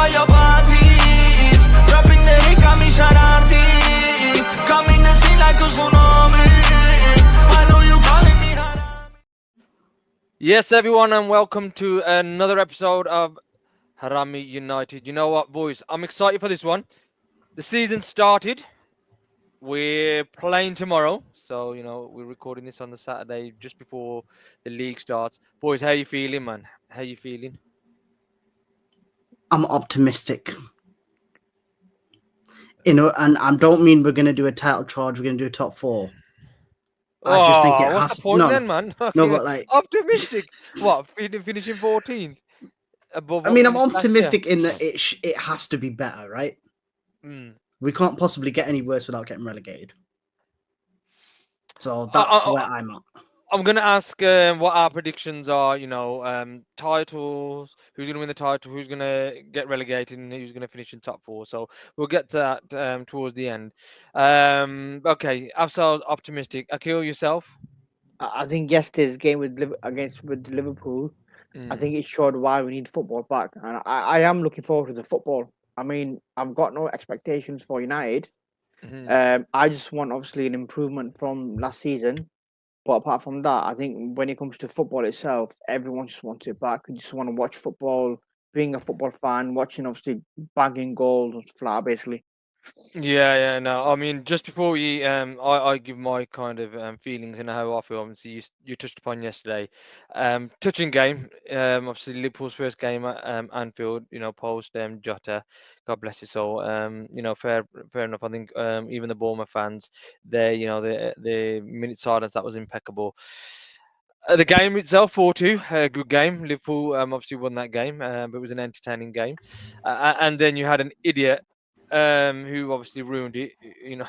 all your parties. Dropping the hit, got me Haraami. Coming to see like a tsunami. I know you calling me Haraami. Yes, everyone, and welcome to another episode of Haraami United. You know what, boys? I'm excited for this one. The season started. We're playing tomorrow, so we're recording this on the Saturday just before the league starts. Boys, how you feeling, man? How you feeling? I'm optimistic. And I don't mean we're going to do a title charge. We're going to do a top four. I just think it what's has the point no, then, man? no, but like Optimistic. What? Finishing 14th above? I what mean, we I'm finished last year? optimistic in that it has to be better, right? Mm. We can't possibly get any worse without getting relegated. So that's where I'm at. I'm going to ask what our predictions are, titles, who's going to win the title, who's going to get relegated, and who's going to finish in top four. So we'll get to that towards the end. Okay, Afsal's optimistic. Akil, yourself? I think yesterday's game with Liverpool, I think it showed why we need football back. And I am looking forward to the football. I mean, I've got no expectations for United. I just want, obviously, an improvement from last season. But apart from that, I think when it comes to football itself, everyone just wants it back. We just want to watch football, being a football fan, watching, obviously, bagging goals, flat, basically. Yeah, no. I mean, just before we, I give my kind of feelings and how I feel. Obviously, you touched upon yesterday, touching game. Obviously Liverpool's first game at Anfield. Post Jota, God bless his soul. Fair enough. I think even the Bournemouth fans, the minute silence, that was impeccable. The game itself, 4-2, a good game. Liverpool obviously won that game, but it was an entertaining game. And then you had an idiot who obviously ruined it,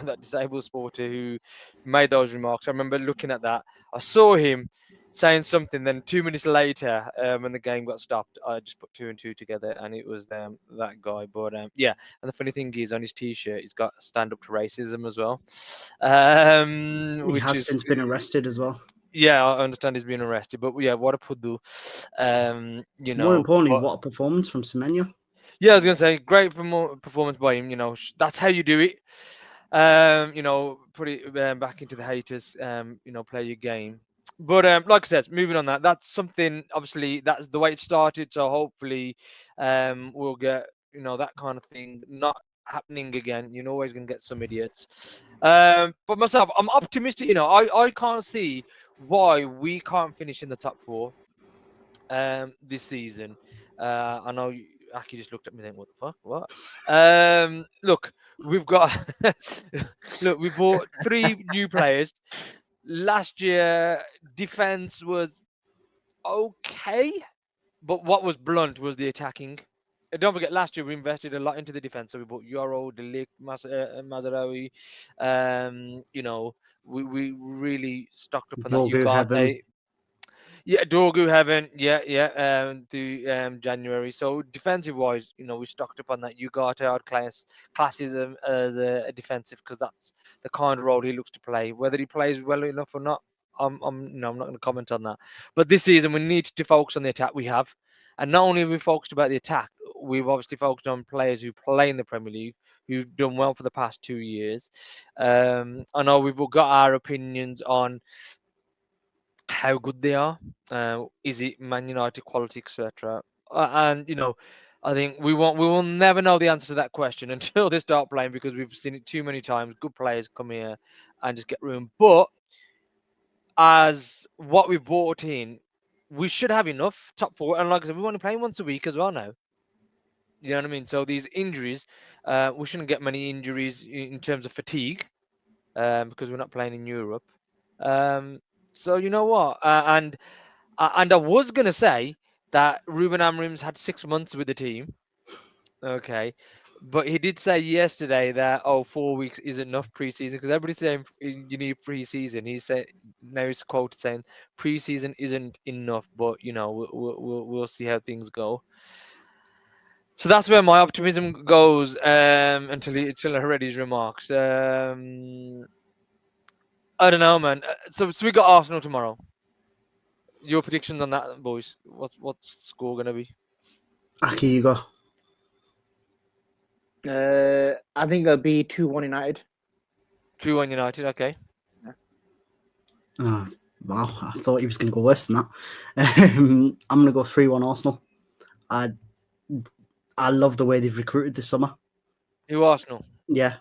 that disabled supporter who made those remarks. I remember looking at that. I saw him saying something, then 2 minutes later, when the game got stopped, I just put 2 and 2 together, and it was that guy. But yeah, and the funny thing is, on his T-shirt, he's got "Stand Up to Racism" as well. He has since been arrested as well. Yeah, I understand he's been arrested, but yeah, what a puddu. More importantly, what a performance from Semenyo. Yeah, I was gonna say, great performance by him. That's how you do it. Put it back into the haters. Play your game. But like I said, moving on that's something. Obviously, that's the way it started. So hopefully, we'll get that kind of thing not happening again. You're always gonna get some idiots. But myself, I'm optimistic. I can't see why we can't finish in the top four this season. I know. Aki just looked at me and went, "What the fuck? What?" Look, we've got we bought 3 new players. Last year, defense was okay, but what was blunt was the attacking. And don't forget, last year we invested a lot into the defense. So we bought Euro, Delic, Mazarawi. We really stocked up on that. Ugarte. Yeah, Dorgu haven't. To January. So defensive wise, we stocked up on that. Ugarte out classism as a defensive, because that's the kind of role he looks to play. Whether he plays well enough or not, I'm not going to comment on that. But this season we need to focus on the attack we have, and not only have we focused about the attack, we've obviously focused on players who play in the Premier League, who've done well for the past 2 years. I know we've all got our opinions on how good they are. Is it Man United quality, etc. And I think we will never know the answer to that question until they start playing, because we've seen it too many times. Good players come here and just get ruined. But as what we've brought in, we should have enough top four. And like I said, we're only playing once a week as well now. You know what I mean? So these injuries, we shouldn't get many injuries in terms of fatigue, because we're not playing in Europe. So you know what? And I was gonna say that Ruben Amorim's had 6 months with the team. Okay, but he did say yesterday that 4 weeks is enough preseason, because everybody's saying you need preseason. He said, now he's quoted saying preseason isn't enough, but we'll see how things go. So that's where my optimism goes until I read his remarks. I don't know, man. So we got Arsenal tomorrow. Your predictions on that, boys? What's score gonna be? Aki, you go. I think it'll be 2-1 United. 2-1 United. Okay. Oh, wow, I thought he was going to go worse than that. I'm going to go 3-1 Arsenal. I love the way they've recruited this summer. Who Arsenal? Yeah.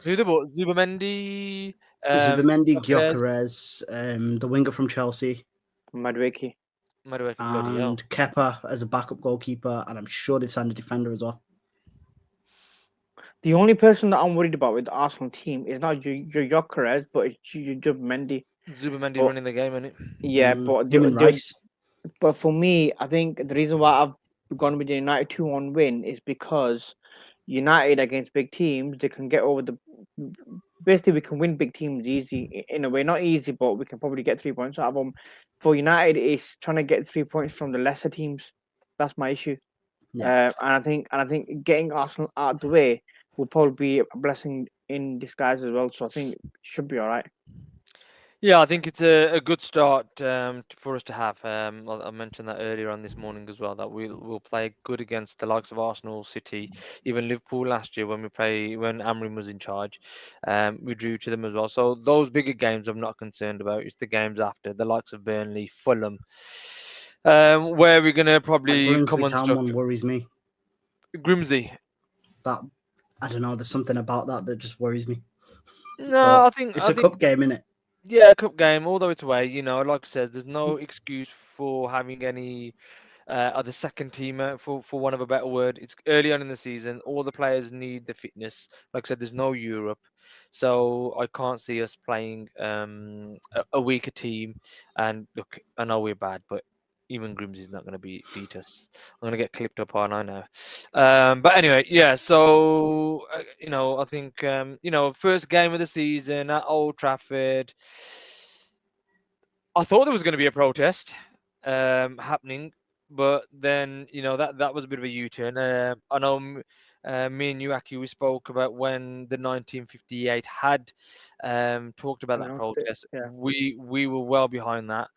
Who they bought? Zubimendi, Zubimendi, Gyökeres, Gyökeres, the winger from Chelsea, Madueke. bloody hell. and Kepa as a backup goalkeeper, and I'm sure they've signed a defender as well. The only person that I'm worried about with the Arsenal team is not Gyökeres, but it's Zubimendi. Zubimendi But- running the game, isn't it? Yeah, but Him and Rice. But for me, I think the reason why I've gone with the United 2-1 win is because United against big teams, they can get over the. Basically, we can win big teams easy in a way. Not easy, but we can probably get 3 points out of them. For United, it's trying to get 3 points from the lesser teams. That's my issue. Yeah. And I think getting Arsenal out of the way will probably be a blessing in disguise as well. So I think it should be all right. Yeah, I think it's a good start for us to have. I mentioned that earlier on this morning as well, that we'll play good against the likes of Arsenal, City, even Liverpool last year when Amorim was in charge. We drew to them as well. So those bigger games I'm not concerned about. It's the games after, the likes of Burnley, Fulham, where we're going to probably come Grimsby Town one unstuck. worries me. Grimsby. That I don't know. There's something about that just worries me. No, But I think it's a cup game, isn't it? Yeah, cup game, although it's away, like I said, there's no excuse for having any other second teamer, for want of a better word. It's early on in the season. All the players need the fitness. Like I said, there's no Europe. So I can't see us playing a weaker team. And look, I know we're bad, but even Grimsby's not going to beat us. I'm going to get clipped up on, I know. But anyway, yeah, so, I think, first game of the season at Old Trafford. I thought there was going to be a protest happening, but then, that was a bit of a U-turn. I know me and you, Aki, we spoke about when the 1958 had talked about that protest. Yeah. We were well behind that.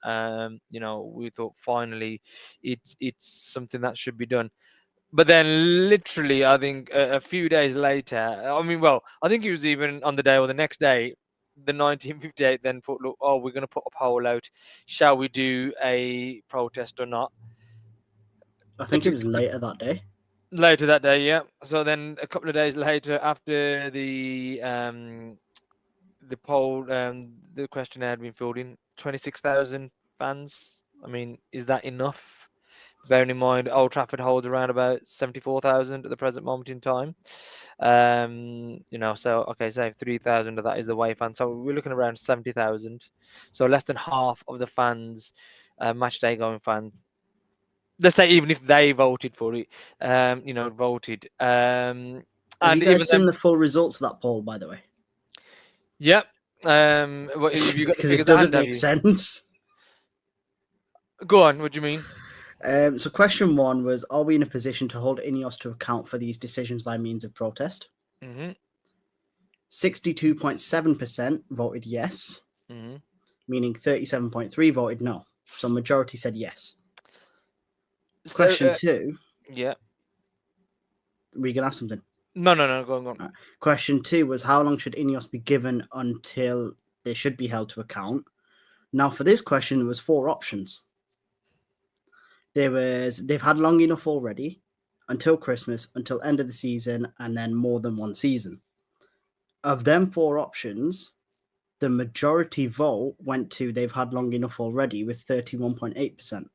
We thought finally it's something that should be done. But then literally, I think a few days later, I think it was even on the day or the next day, the 1958 then thought, look, we're going to put a poll out. Shall we do a protest or not? I think it was later that day. Later that day, yeah. So then a couple of days later, after the poll, the questionnaire had been filled in, 26,000 fans. I mean, is that enough? Bearing in mind, Old Trafford holds around about 74,000 at the present moment in time. So okay, say 3,000 of that is the away fans. So we're looking around 70,000. So less than half of the fans, match day going fans. Let's say even if they voted for it, voted. Have And you guys even seen the full results of that poll, by the way? Yep. What have you got? Because it doesn't make sense. Go on. What do you mean? So question 1 was, are we in a position to hold INEOS to account for these decisions by means of protest? 62.7% voted yes, meaning 37.3 voted no. So majority said yes. Question 2. Yeah. Were you going to ask something? No. Go on. Right. Question 2 was, how long should INEOS be given until they should be held to account? Now, for this question, there was 4 options. They've had long enough already, until Christmas, until end of the season, and then more than 1 season. Of them 4 options, the majority vote went to they've had long enough already with 31.8%.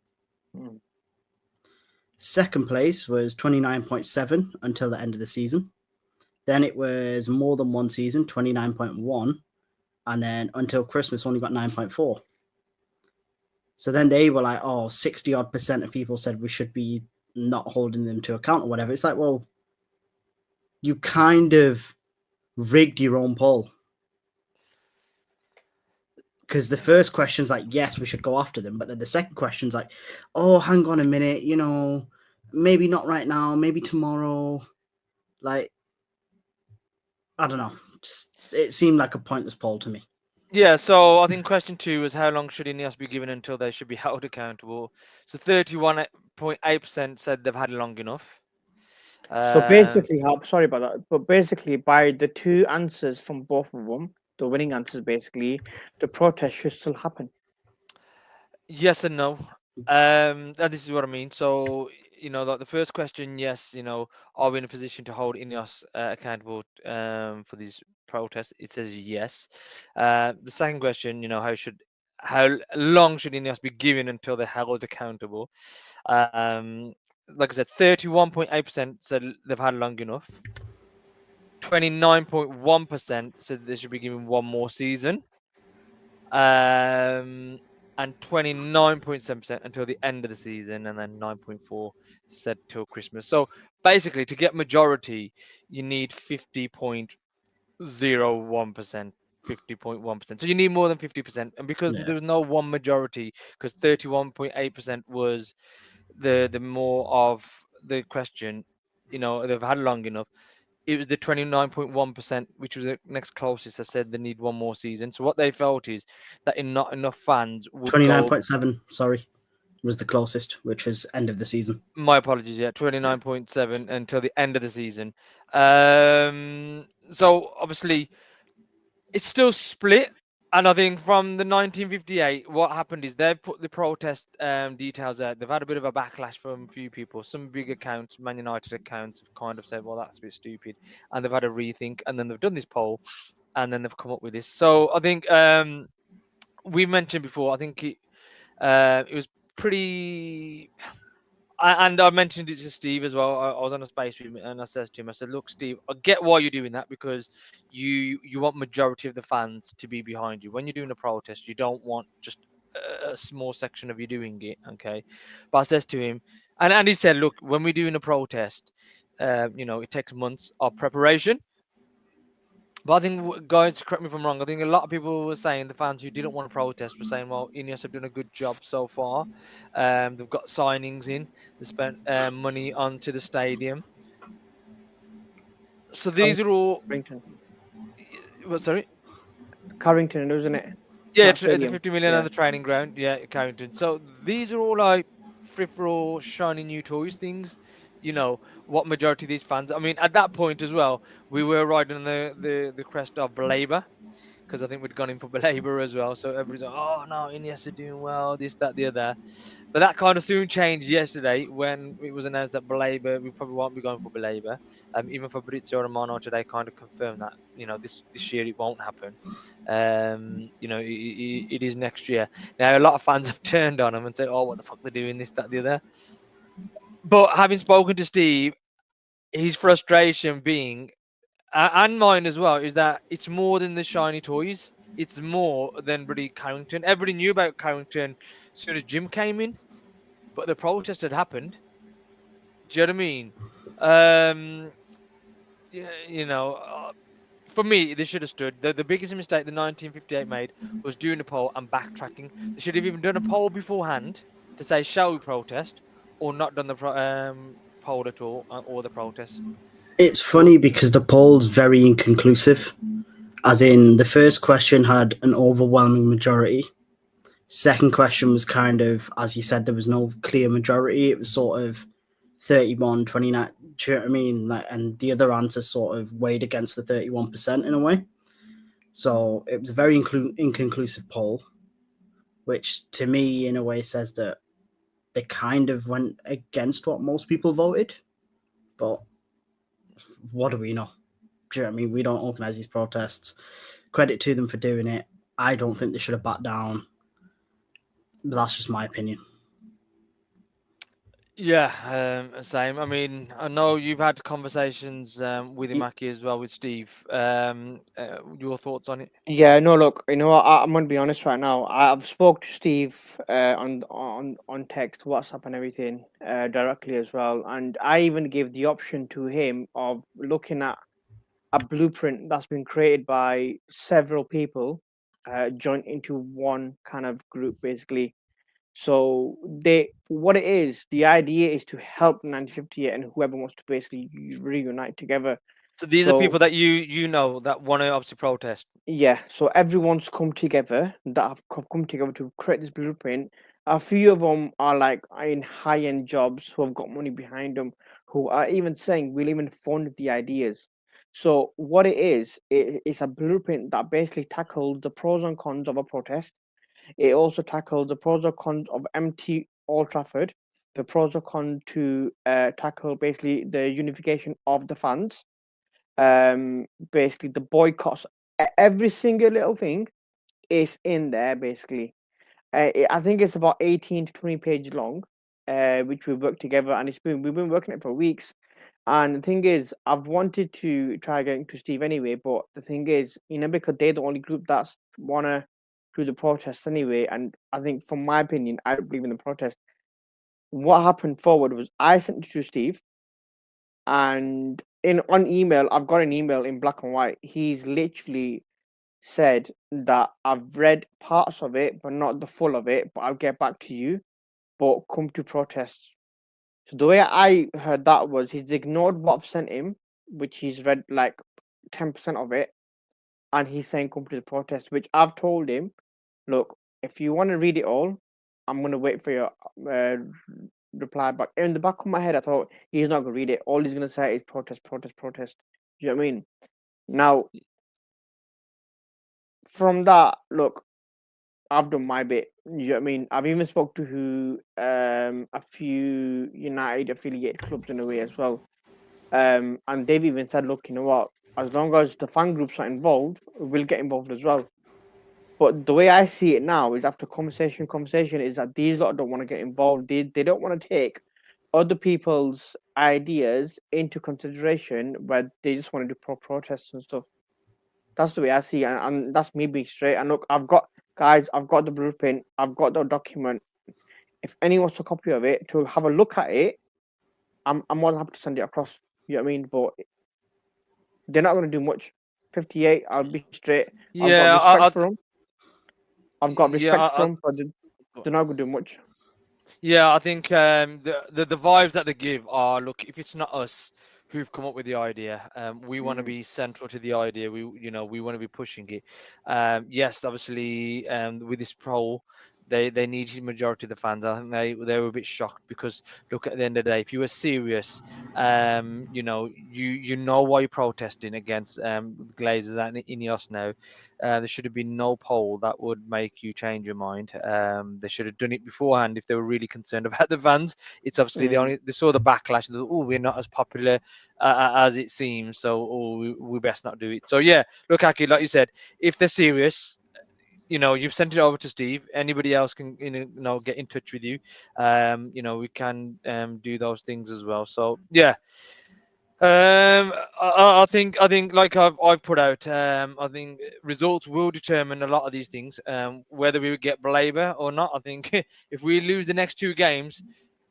Second place was 29.7 until the end of the season. Then it was more than 1 season, 29.1, and then until Christmas only got 9.4. So then they were like, 60 odd % of people said we should be not holding them to account or whatever. It's like, well, you kind of rigged your own poll. Because the first question's like, yes, we should go after them. But then the second question's like, hang on a minute, maybe not right now, maybe tomorrow. Like, I don't know. It seemed like a pointless poll to me. Yeah, so I think question 2 was, how long should INEOS be given until they should be held accountable? So 31.8% said they've had long enough. So basically, sorry about that, but basically, by the two answers from both of them, the winning answers, basically, the protest should still happen. Yes and no. And this is what I mean. So, like the first question, yes, are we in a position to hold INEOS accountable for these protests? It says yes. The second question, how long should INEOS be given until they're held accountable? Like I said, 31.8% said they've had long enough. 29.1% said they should be given one more season. And 29.7% until the end of the season, and then 9.4 said till Christmas. So basically, to get majority, you need 50.01%, 50.1%. So you need more than 50%, and because there was no one majority, because 31.8% was the more of the question, they've had long enough. It was the 29.1%, which was the next closest, that said they need one more season. So what they felt is that not enough fans would 29.7, sorry, was the closest, which was end of the season. My apologies, yeah, 29.7 until the end of the season. So obviously, it's still split. And I think from the 1958, what happened is they've put the protest details out. They've had a bit of a backlash from a few people. Some big accounts, Man United accounts, have kind of said, well, that's a bit stupid. And they've had a rethink. And then they've done this poll. And then they've come up with this. So I think we mentioned before, I think it was pretty... And I mentioned it to Steve as well. I was on a space with him, and I said to him, I said, "Look, Steve, I get why you're doing that, because you want majority of the fans to be behind you. When you're doing a protest, you don't want just a small section of you doing it, okay?" But I says to him, and he said, "Look, when we're doing a protest, it takes months of preparation." But I think, guys, correct me if I'm wrong, I think a lot of people were saying, the fans who didn't want to protest were saying, well, INEOS have done a good job so far. They've got signings in. They spent money onto the stadium. So these are all... Carrington. What, sorry? Carrington, isn't it? Yeah, the 50 million on the training ground. Yeah, Carrington. So these are all like free-for-all, shiny new toys things. What majority of these fans... I mean, at that point as well, we were riding the crest of Baleba, because I think we'd gone in for Baleba as well. So everybody's like, oh, no, INEOS are doing well, this, that, the other. But that kind of soon changed yesterday when it was announced that Baleba, we probably won't be going for Baleba. Even Fabrizio Romano today kind of confirmed that, this year it won't happen. It is next year. Now, a lot of fans have turned on him and said, oh, what the fuck, they're doing this, that, the other. But having spoken to Steve, his frustration being, and mine as well, is that it's more than the shiny toys. It's more than bloody Carrington. Everybody knew about Carrington as soon as Jim came in, but the protest had happened. Do you know what I mean? For me, they should have stood. The biggest mistake the 1958 made was doing the poll and backtracking. They should have even done a poll beforehand to say, shall we protest, or not done the poll at all, or the protest. It's funny because the poll's very inconclusive. As in, the first question had an overwhelming majority. Second question was kind of, as you said, there was no clear majority. It was sort of 31, 29. Do you know what I mean? And the other answer sort of weighed against the 31% in a way. So it was a very inconclusive poll, which to me, in a way, says that they kind of went against what most people voted. But what do we know? Do you know what I mean? We don't organise these protests. Credit to them for doing it. I don't think they should have backed down. But that's just my opinion. Yeah, same. I mean, I know you've had conversations with Imaki as well, with Steve. Your thoughts on it? Yeah, no, look, I'm going to be honest right now. I've spoke to Steve on text, WhatsApp and everything directly as well. And I even gave the option to him of looking at a blueprint that's been created by several people joined into one kind of group, basically. So the idea is to help 1958 and whoever wants to basically reunite together. So these are people that you know that want to obviously protest. Yeah, so everyone's come together, that have come together to create this blueprint, a few of them are like in high-end jobs who have got money behind them, who are even saying we'll even fund the ideas. So what it is, it's a blueprint that basically tackles the pros and cons of a protest. It also tackles the pros and cons of empty Old Trafford, the pros and cons to tackle basically the unification of the fans, basically the boycotts. Every single little thing is in there basically. I think it's about 18 to 20 pages long, which we worked together, and we've been working it for weeks. And the thing is, I've wanted to try getting to Steve anyway, but the thing is, because they're the only group that's wanna do the protest anyway, and I think, from my opinion, I don't believe in the protest. What happened forward was I sent it to Steve, and on email, I've got an email in black and white. He's literally said that I've read parts of it, but not the full of it. But I'll get back to you. But come to protests. So the way I heard that was he's ignored what I've sent him, which he's read like 10% of it, and he's saying come to the protest, which I've told him, look, if you want to read it all, I'm gonna wait for your reply back. In the back of my head, I thought he's not gonna read it. All he's gonna say is protest, protest, protest. Do you know what I mean? Now, from that, look, I've done my bit. You know what I mean? I've even spoke to a few United affiliated clubs in a way as well. And they've even said, look, you know what? As long as the fan groups are involved, we'll get involved as well. But the way I see it now is after conversation is that these lot don't want to get involved. They don't want to take other people's ideas into consideration, where they just want to do protests and stuff. That's the way I see it, and that's me being straight. And look, I've got the blueprint, I've got the document. If anyone wants a copy of it to have a look at it, I'm more than happy to send it across. You know what I mean? But they're not going to do much. 58, I'll be straight. Yeah, I've got respect for them, but they're not going to do much. Yeah, I think the vibes that they give are, look, if it's not us who've come up with the idea, we want to be central to the idea. We want to be pushing it. Yes, obviously, with this poll, they needed majority of the fans. I think they were a bit shocked because, look, at the end of the day, if you were serious, you know why you're protesting against Glazers and INEOS now. There should have been no poll that would make you change your mind. They should have done it beforehand if they were really concerned about the fans. It's obviously they saw the backlash. And we're not as popular as it seems, so we best not do it. So yeah, look, Aki, like you said, if they're serious, you've sent it over to Steve. Anybody else can get in touch with you. We can do those things as well. So yeah. I think like I've put out, I think results will determine a lot of these things, whether we get Baleba or not. I think if we lose the next two games,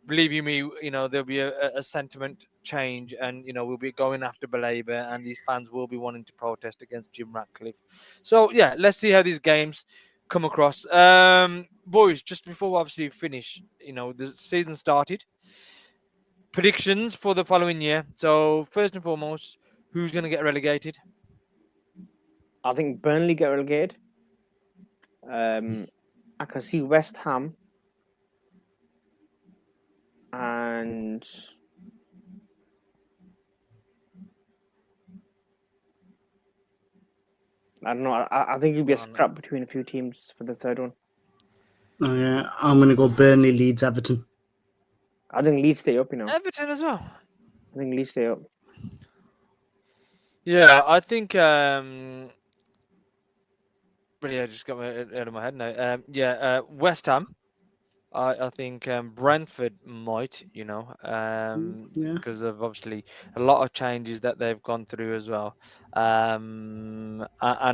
believe you me, there'll be a sentiment change, and we'll be going after Baleba, and these fans will be wanting to protest against Jim Ratcliffe. So yeah, let's see how these games come across. Boys, just before we obviously finish, the season started. Predictions for the following year. So first and foremost, who's going to get relegated? I think Burnley get relegated. I can see West Ham and I don't know. I think it'll be a scrap between a few teams for the third one. Oh, yeah, I'm going to go Burnley, Leeds, Everton. I think Leeds stay up, Everton as well. I think Leeds stay up. Yeah, I think. But yeah, just got out of my head now. West Ham. I think Brentford might, because of obviously a lot of changes that they've gone through as well. And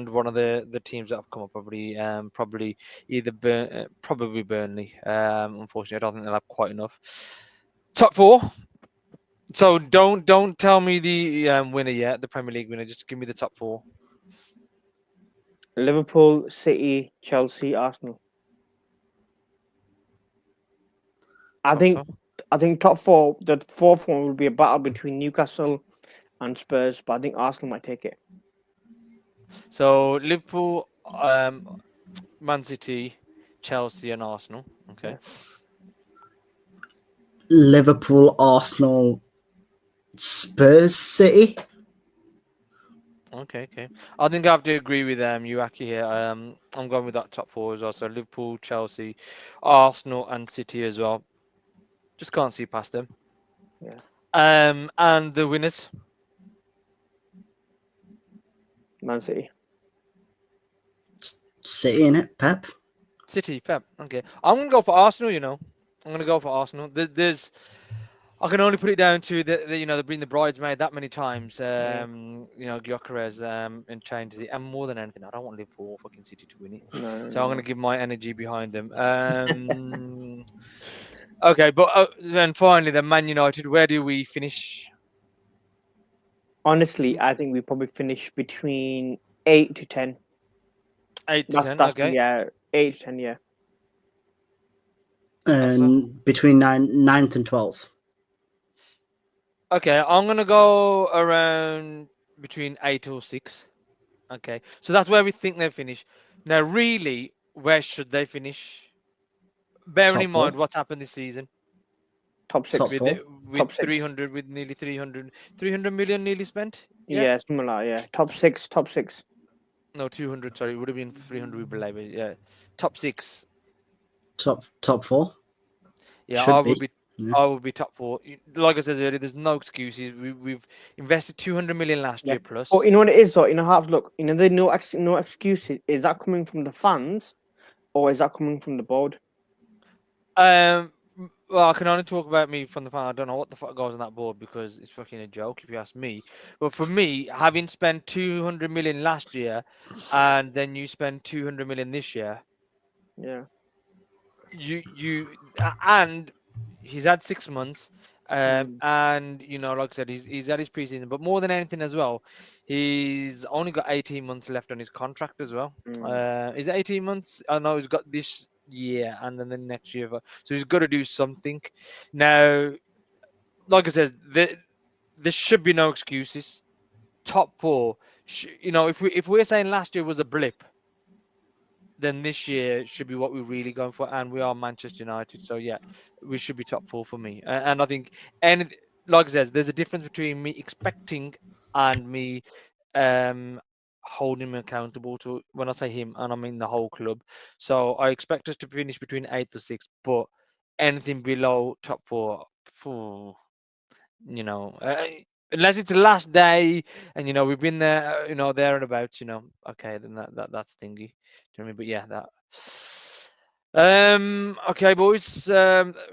one of the teams that have come up probably either probably Burnley. Unfortunately, I don't think they'll have quite enough. Top four. So don't tell me the winner yet, the Premier League winner. Just give me the top four. Liverpool, City, Chelsea, Arsenal. I think top four. The fourth one will be a battle between Newcastle and Spurs, but I think Arsenal might take it. So Liverpool, Man City, Chelsea and Arsenal. Okay. Liverpool, Arsenal, Spurs, City. Okay. I think I have to agree with Yuaki here. I'm going with that top four as well. So Liverpool, Chelsea, Arsenal, and City as well. Just can't see past them. Yeah. And the winners. Man City. City in it, Pep. City, Pep. Okay. I'm gonna go for Arsenal. I'm gonna go for Arsenal. There's I can only put it down to they bring the bridesmaid that many times. Gyökeres and changes it, and more than anything, I don't want Liverpool or fucking City to win it. So I'm going to give my energy behind them. Okay, but then finally, the Man United. Where do we finish? Honestly, I think we probably finish between 8 to 10. 8 to That's 10. that's Okay. yeah, 8 to 10. Yeah. And between 9th and 12th. Okay, I'm gonna go around between 8 or 6. Okay, so that's where we think they finish. Now, really, where should they finish? Bearing Top in mind four. what's happened this season Top 6. Top with four. Top 6. 300, with nearly 300 million nearly spent. Yeah, something like yeah. Top 6. Top 6. No, 200. Sorry, it would have been 300 with Baleba. Yeah, top 6. Top four. Yeah, Should I be. would be. Yeah. I would be top 4. Like I said earlier, there's no excuses. We've invested 200 million last Yeah. year plus. Oh, you know what it is though. Half look. There's no excuses. Is that coming from the fans, or is that coming from the board? Well, I can only talk about me from the fan. I don't know what the fuck goes on that board because it's fucking a joke if you ask me. But for me, having spent 200 million last year, and then you spend 200 million this year, Yeah. And he's had 6 months, and like I said, he's had his preseason. But more than anything as well, he's only got 18 months left on his contract as well. Is it 18 months? I know he's got this year and then the next year, so he's got to do something. Now, like I said, there should be no excuses. Top 4, if we're saying last year was a blip, then this year should be what we're really going for, and we are Manchester United. So yeah, we should be top 4 for me. And I think, and like I said, there's a difference between me expecting and me holding him accountable to. When I say him, and I mean the whole club. So I expect us to finish between 8 to 6, but anything below top 4, unless it's the last day and we've been there, there and about, okay, then that's thingy. Do you know what I mean? But yeah, that. Okay, boys.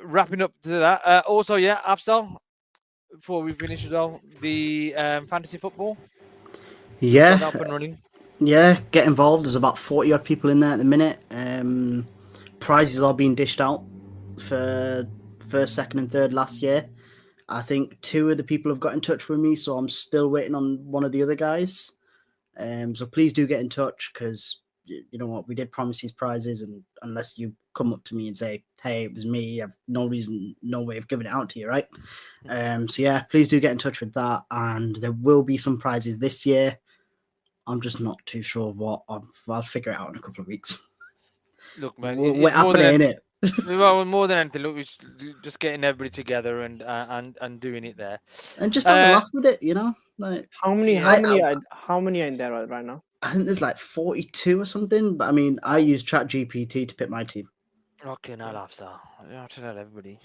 Wrapping up to that. Also, yeah, Afsal, before we finish as well, the fantasy football. Yeah. Up and running. Yeah, get involved. There's about 40 odd people in there at the minute. Prizes are being dished out for first, second, and third last year. I think 2 of the people have got in touch with me, so I'm still waiting on one of the other guys. So please do get in touch because you know what, we did promise these prizes, and unless you come up to me and say, "Hey, it was me," I've no way of giving it out to you, right? So yeah, please do get in touch with that, and there will be some prizes this year. I'm just not too sure what. I'll figure it out in a couple of weeks. Look, man, we're happening, innit? Well, more than anything, look, we're just getting everybody together and doing it there, and just have a laugh with it, Like how many are in there right now? I think there's like 42 or something. But I mean, I use ChatGPT to pick my team. Okay, now laughs are. You don't have to tell everybody.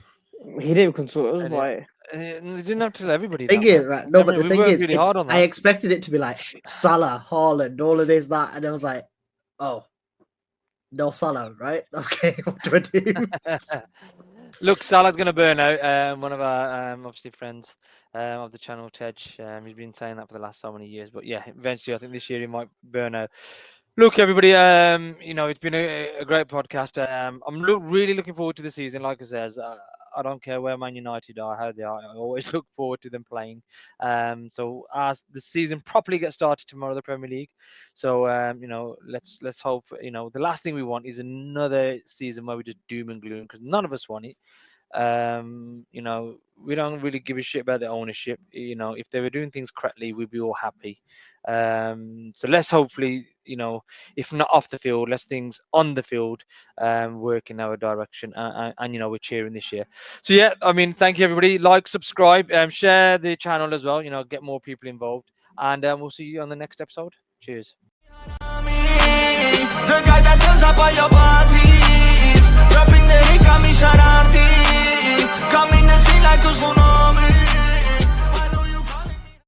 He didn't consult us, but you didn't have to tell everybody. Thing is, right? No, but the thing is, really hard on that. I expected it to be like Salah, Haaland, all of this, that, and I was like, oh. No Salah, right? Okay, what do I do? Look, Salah's going to burn out. One of our obviously friends of the channel, Tej, he's been saying that for the last so many years. But yeah, eventually, I think this year he might burn out. Look, everybody, it's been a great podcast. I'm really looking forward to the season. Like I said, I don't care where Man United are, how they are. I always look forward to them playing. So as the season properly gets started tomorrow, the Premier League. So let's hope. The last thing we want is another season where we just doom and gloom because none of us want it. we don't really give a shit about the ownership. You know, if they were doing things correctly, we'd be all happy. So let's hopefully, you know, if not off the field, let's things on the field work in our direction. And you know, we're cheering this year. So yeah, I mean, thank you everybody. Like, subscribe, share the channel as well. You know, get more people involved, and we'll see you on the next episode. Cheers. The guy that turns up on your body.